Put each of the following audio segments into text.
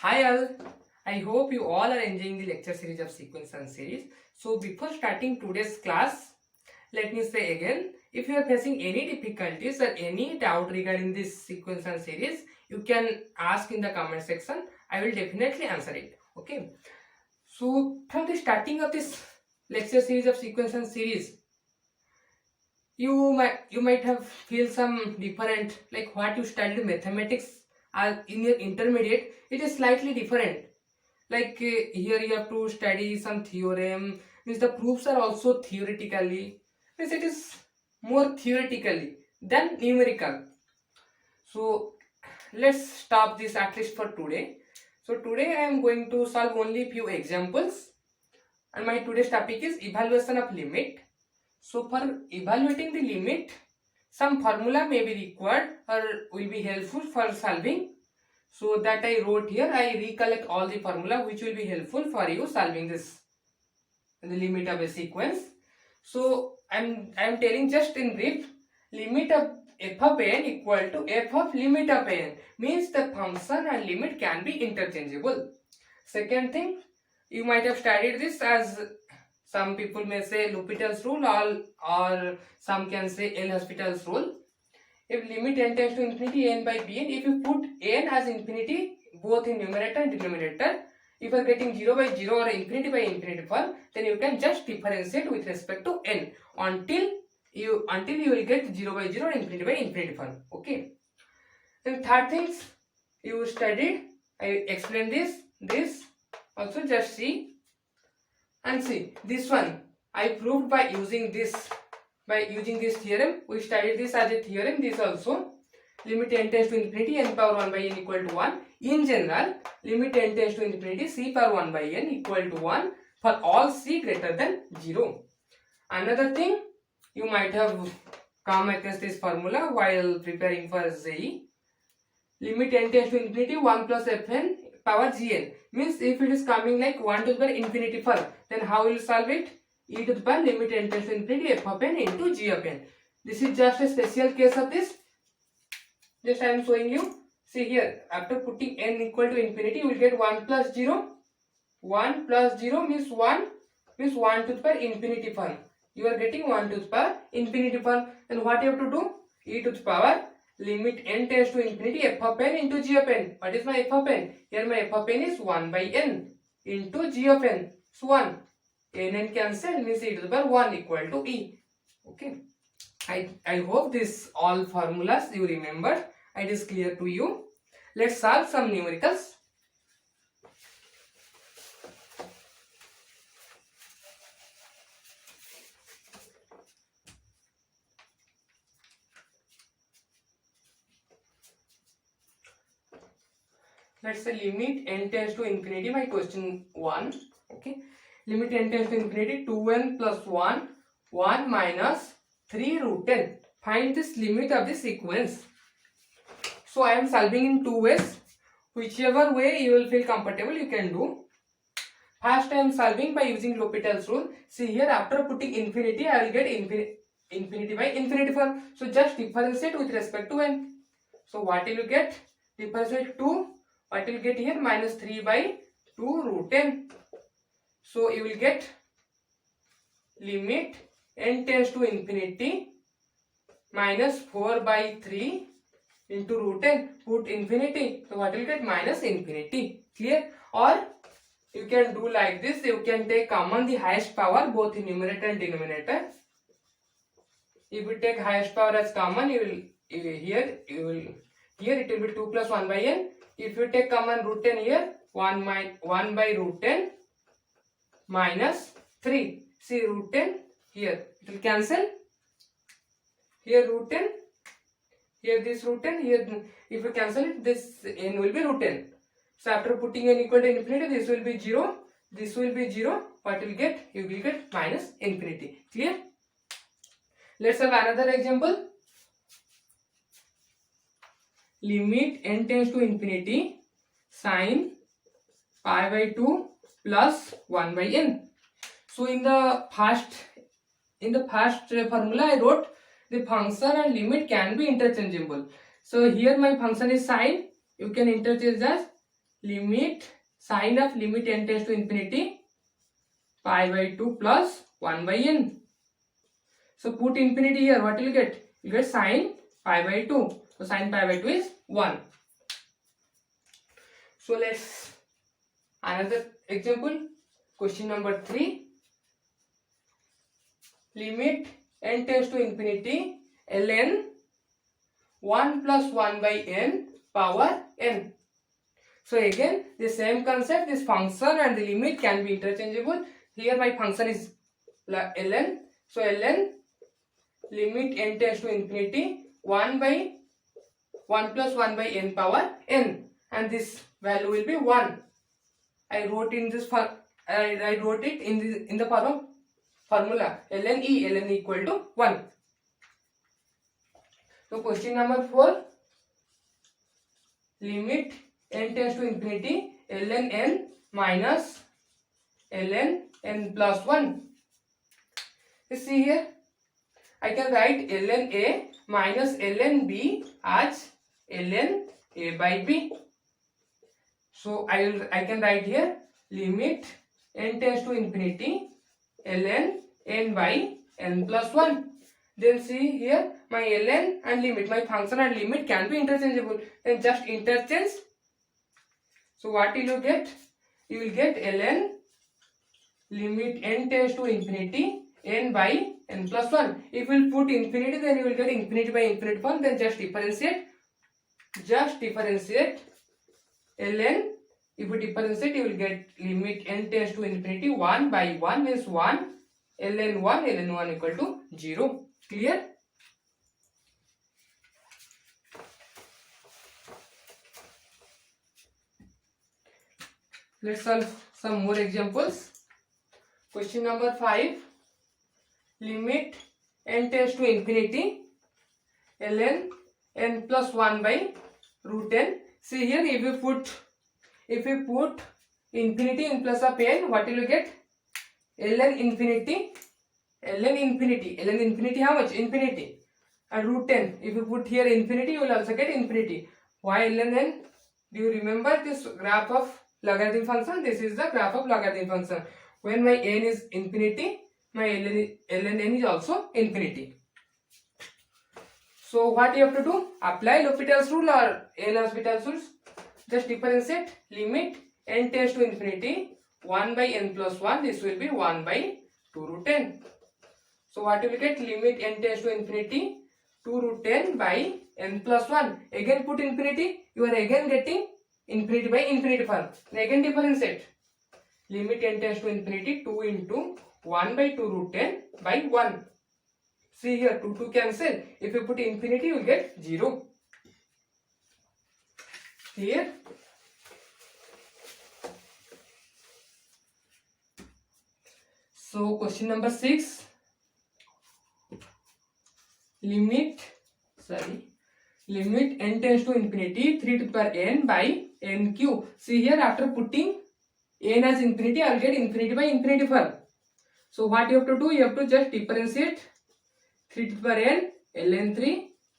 Hi all, I hope you all are enjoying the lecture series of sequence and series. So before starting today's class, let me say again, if you are facing any difficulties or any doubt regarding this sequence and series, you can ask in the comment section. I will definitely answer it. Okay. So from the starting of this lecture series of sequence and series, you might have feel some different, like what you studied mathematics in your intermediate, it is slightly different. Like here you have to study some theorem, means the proofs are also theoretically, means it is more theoretically than numerical. So let's stop this at least for today. So today I am going to solve only few examples, and my today's topic is evaluation of limit. So for evaluating the limit, some formula may be required or will be helpful for solving. So that I wrote here, I recollect all the formula which will be helpful for you solving this the limit of a sequence. So I'm telling just in brief, limit of f of n equal to f of limit of n, means the function and limit can be interchangeable. Second thing, you might have studied this as some people may say L'Hopital's rule, or some can say L'Hospital's rule. If limit n tends to infinity, n by bn, if you put n as infinity both in numerator and denominator, if you are getting 0 by 0 or infinity by infinity form, then you can just differentiate with respect to n until you will get 0 by 0 or infinity by infinity form. Okay. And third things you studied, I explained this also, just see and see this one I proved by using this theorem. We studied this as a theorem. This also, limit n tends to infinity, n power 1 by n equal to 1. In general, limit n tends to infinity, c power 1 by n equal to 1 for all c greater than 0. Another thing, you might have come across this formula while preparing for JEE. Limit n tends to infinity, 1 plus fn power gn, means if it is coming like 1 to the power infinity form, then how will you solve it? E to the power limit n tends to infinity f of n into g of n. This is just a special case of this. Just I am showing you. See here, after putting n equal to infinity, you will get 1 plus 0. 1 plus 0 means 1 to the power infinity form. You are getting 1 to the power infinity form. And what you have to do? E to the power limit n tends to infinity, f of n into g of n. What is my f of n? Here my f of n is 1 by n into g of n. So 1. n cancel, means e to the power 1 equal to e. Okay. I hope this all formulas you remember. It is clear to you. Let's solve some numericals. Let's say limit n tends to infinity, my question 1. Okay. Limit n tends to infinity, 2n plus 1, 1 minus 3 root n. Find this limit of the sequence. So I am solving in two ways. Whichever way you will feel comfortable, you can do. First I am solving by using L'Hopital's rule. See here, after putting infinity, I will get infinity by infinity form. So just differentiate with respect to n. So what will you get? Differentiate 2. What will you get here? Minus 3 by 2 root n. So you will get limit n tends to infinity minus 4 by 3 into root n. Put infinity. So what will you get? Minus infinity. Clear? Or you can do like this. You can take common the highest power both in numerator and denominator. If you take highest power as common, here it will be 2 plus 1 by n. If you take common root n here, 1 by root n minus 3. See root n here, it will cancel. Here root n, here this root n, here if you cancel it, this n will be root n. So after putting n equal to infinity, this will be 0, this will be 0. What will you get? You will get minus infinity. Clear? Let's have another example. Limit n tends to infinity, sine pi by 2 plus 1 by n. So in the first formula I wrote the function and limit can be interchangeable. So here my function is sine, you can interchange as limit sign of limit n tends to infinity pi by 2 plus 1 by n. So put infinity here, what will you get? You get sine pi by 2. So sine pi by 2 is 1. So let's another example. Question number 3. Limit n tends to infinity ln 1 plus 1 by n power n. So again the same concept, this function and the limit can be interchangeable. Here my function is ln. So ln limit n tends to infinity 1 by 1 plus 1 by n power n, and this value will be 1. I wrote in this I wrote it in the formula ln equal to 1. So question number 4. Limit n tends to infinity ln n minus ln n plus 1. You see here, I can write ln a minus ln b as ln a by b. So I can write here limit n tends to infinity ln n by n plus 1. Then see here my ln and limit, my function and limit can be interchangeable. Then just interchange. So what will you get? You will get ln limit n tends to infinity n by n plus 1. If you will put infinity, then you will get infinity by infinity form. Then just differentiate. Ln. If you differentiate, you will get limit n tends to infinity 1 by 1 means 1. ln 1 equal to 0. Clear? Let's solve some more examples. Question number 5. Limit n tends to infinity ln n plus 1 by root n. See here, if you put infinity in place of n, what will you get? ln infinity how much? Infinity. And root n, if you put here infinity, you will also get infinity. Why ln n? Do you remember this graph of logarithm function? This is the graph of logarithm function. When my n is infinity, my ln n is also infinity. So what you have to do? Apply L'Hopital's rule or L'Hopital's rules. Just differentiate limit n tends to infinity 1 by n plus 1. This will be 1 by 2 root n. So what you will get? Limit n tends to infinity 2 root n by n plus 1. Again put infinity. You are again getting infinity by infinity form. Again differentiate. Limit n tends to infinity 2 into 1 by 2 root n by 1. See here 2 cancel. If you put infinity, you will get 0. Here. So question number 6. Limit n tends to infinity 3 to the power n by n cube. See here, after putting n as infinity, I will get infinity by infinity form. So what you have to do? You have to just differentiate 3 to the power n ln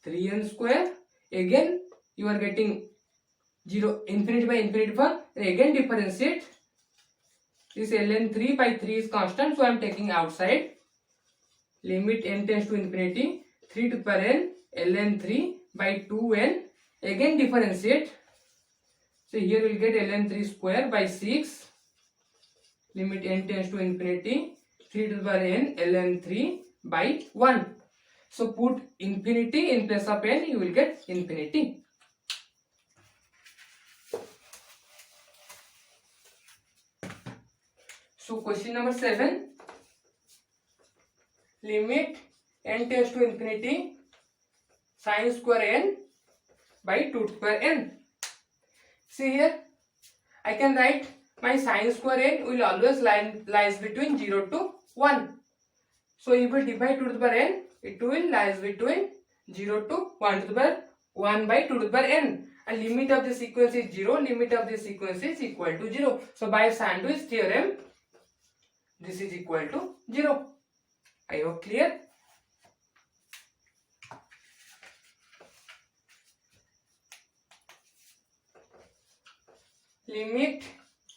3n square. Again you are getting 0 infinity by infinity form. And again differentiate. This ln 3 by 3 is constant, so I am taking outside. Limit n tends to infinity 3 to the power n ln 3 by 2n. Again differentiate. So here we will get ln 3 square by 6. Limit n tends to infinity 3 to the power n ln 3 by 1. So put infinity in place of n, you will get infinity. So question number 7. Limit n tends to infinity sine square n by 2 to the power n. See here, I can write my sine square n will always lies between 0 to 1. So if we divide 2 to the power n, it will lies between 0 to 1 to the power 1 by 2 to the power n. And limit of the sequence is 0. Limit of the sequence is equal to 0. So by sandwich theorem, this is equal to 0. I hope clear. limit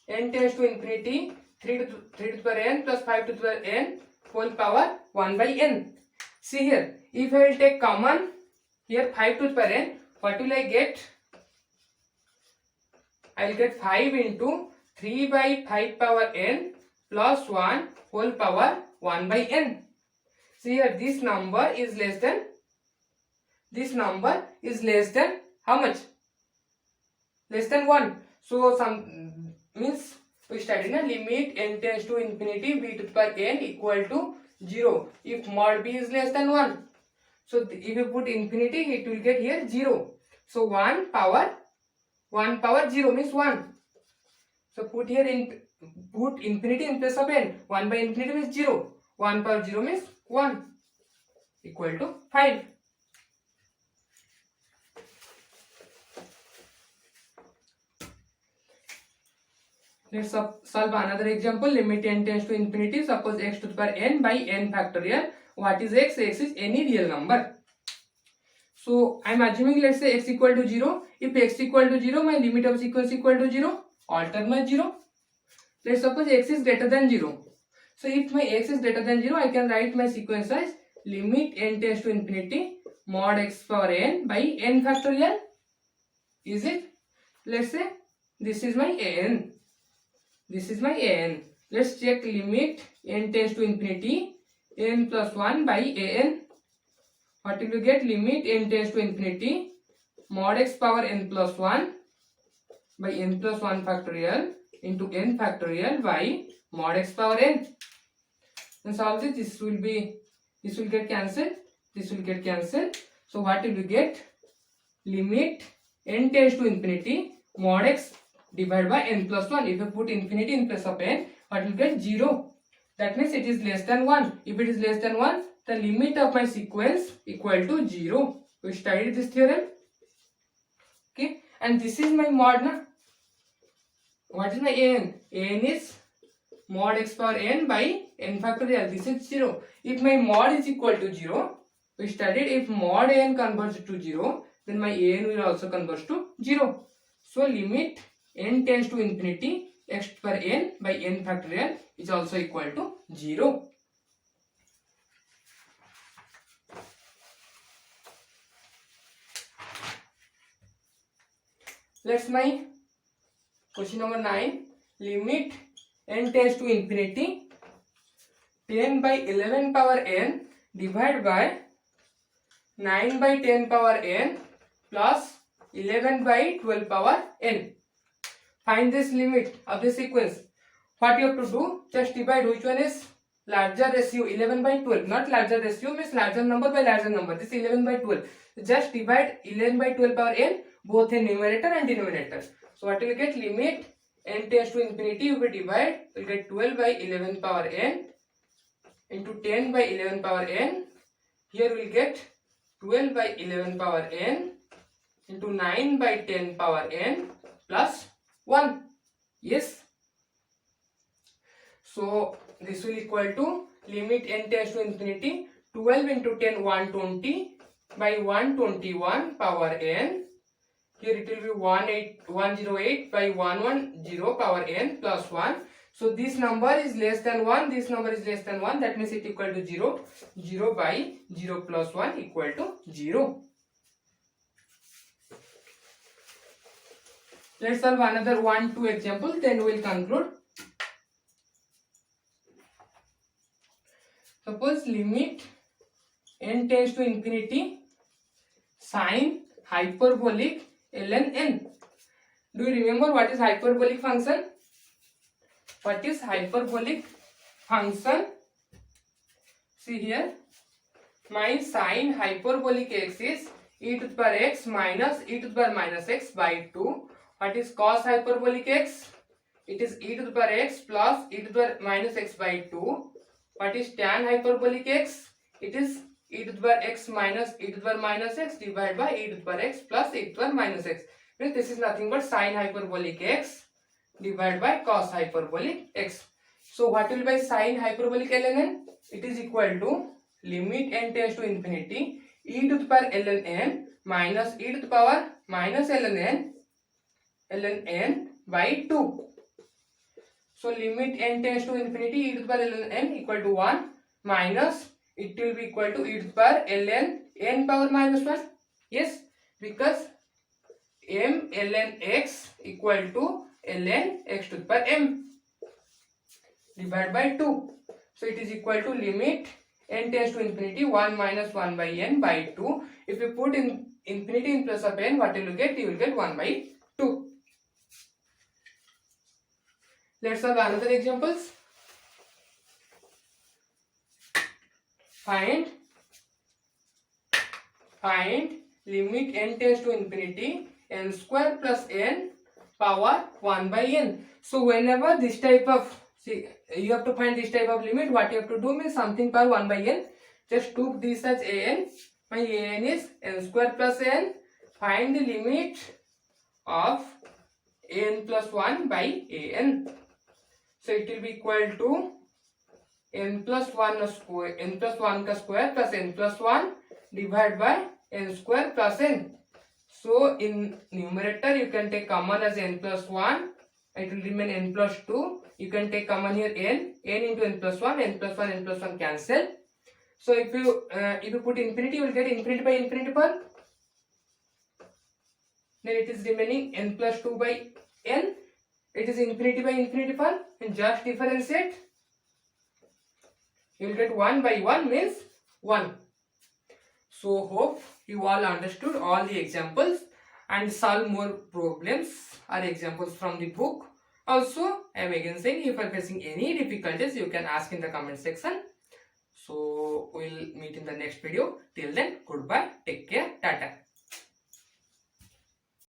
n tends to infinity 3 to the power n plus 5 to the power n whole power 1 by n. See here, if I will take common here 5 to the power n, what will I get? I will get 5 into 3 by 5 power n plus 1 whole power 1 by n. See here, this number is less than how much? Less than 1. So some means we studied na limit n tends to infinity b to the power n equal to 0 if mod b is less than 1. So if you put infinity, it will get here 0. So 1 power 0 means 1. So put infinity in place of n. 1 by infinity means 0. 1 power 0 means 1 equal to 5. Let's solve another example. Limit n tends to infinity. Suppose x to the power n by n factorial. What is x? X is any real number. So I am assuming, let's say x equal to 0. If x equal to 0, my limit of sequence equal to 0. Alter my 0. Let's suppose x is greater than 0. So if my x is greater than 0, I can write my sequence as limit n tends to infinity mod x power n by n factorial. Is it? Let's say this is my an. This is my an. Let's check limit n tends to infinity n plus 1 by an. What will you get? Limit n tends to infinity mod x power n plus 1 by n plus 1 factorial into n factorial by mod x power n. And solve this. This will get cancelled. This will get cancelled. So what will you get? Limit n tends to infinity mod x divided by n plus 1. If you put infinity in place of n, what will get? 0. That means it is less than 1. If it is less than 1, the limit of my sequence equal to 0. We studied this theorem. Okay. And this is my mod na. What is my an? An is mod x power n by n factorial. This is 0. If my mod is equal to 0, we studied if mod n converts to 0, then my an will also convert to 0. So limit n tends to infinity x to the power n by n factorial is also equal to 0. Let's my question number 9. Limit n tends to infinity 10 by 11 power n divided by 9 by 10 power n plus 11 by 12 power n. Find this limit of the sequence. What you have to do? Just divide which one is larger ratio. 11 by 12. Not larger ratio means larger number by larger number. This is 11 by 12. Just divide 11 by 12 power n both in numerator and denominator. So what will you get? Limit n tends to infinity. You will divide. You will get 12 by 11 power n into 10 by 11 power n. Here we will get 12 by 11 power n into 9 by 10 power n plus 1. Yes. So this will equal to limit n tends to infinity 12 into 10 120 by 121 power n. Here it will be 108 by 110 power n plus 1. So this number is less than 1. This number is less than 1. That means it equal to 0. 0 by 0 plus 1 equal to 0. Let's solve another 1-2 example. Then we will conclude. Suppose limit n tends to infinity sine hyperbolic ln n. Do you remember what is hyperbolic function? What is hyperbolic function? See here, my sine hyperbolic x is e to the power x minus e to the power minus x by 2. What is cos hyperbolic x? It is e to the power x plus e to the power minus x by 2. What is tan hyperbolic x? It is e to the power x minus e to the power minus x divided by e to the power x plus e to the power minus x. Means this is nothing but sine hyperbolic x divided by cos hyperbolic x. So what will be sine hyperbolic ln n? It is equal to limit n tends to infinity e to the power ln n minus e to the power minus ln n by 2. So limit n tends to infinity, e to the power ln n equal to 1 minus, it will be equal to e to the power ln n power minus 1. Yes, because m ln x equal to ln x to the power m divided by 2. So it is equal to limit n tends to infinity 1 minus 1 by n by 2. If you put in infinity in place of n, what you will get? You will get 1 by 2. Let's have another examples. Find limit n tends to infinity n square plus n power 1 by n. So whenever this type of, see, you have to find this type of limit, what you have to do means something power 1 by n. Just took this as an. My an is n square plus n. Find the limit of n plus 1 by an. So it will be equal to n plus 1 square, n plus 1 ka square plus n plus 1 divided by n square plus n. So in numerator you can take common as n plus 1. It will remain n plus 2. You can take common here n into n plus 1, n plus 1, n plus 1 cancel. So if you put infinity, you will get infinity by infinity term. Then it is remaining n plus 2 by n. It is infinity by infinity term. And just differentiate. You will get 1 by 1 means 1. So hope you all understood all the examples and solve more problems or examples from the book. Also, I am again saying, if you are facing any difficulties, you can ask in the comment section. So we'll meet in the next video. Till then, goodbye, take care, tata.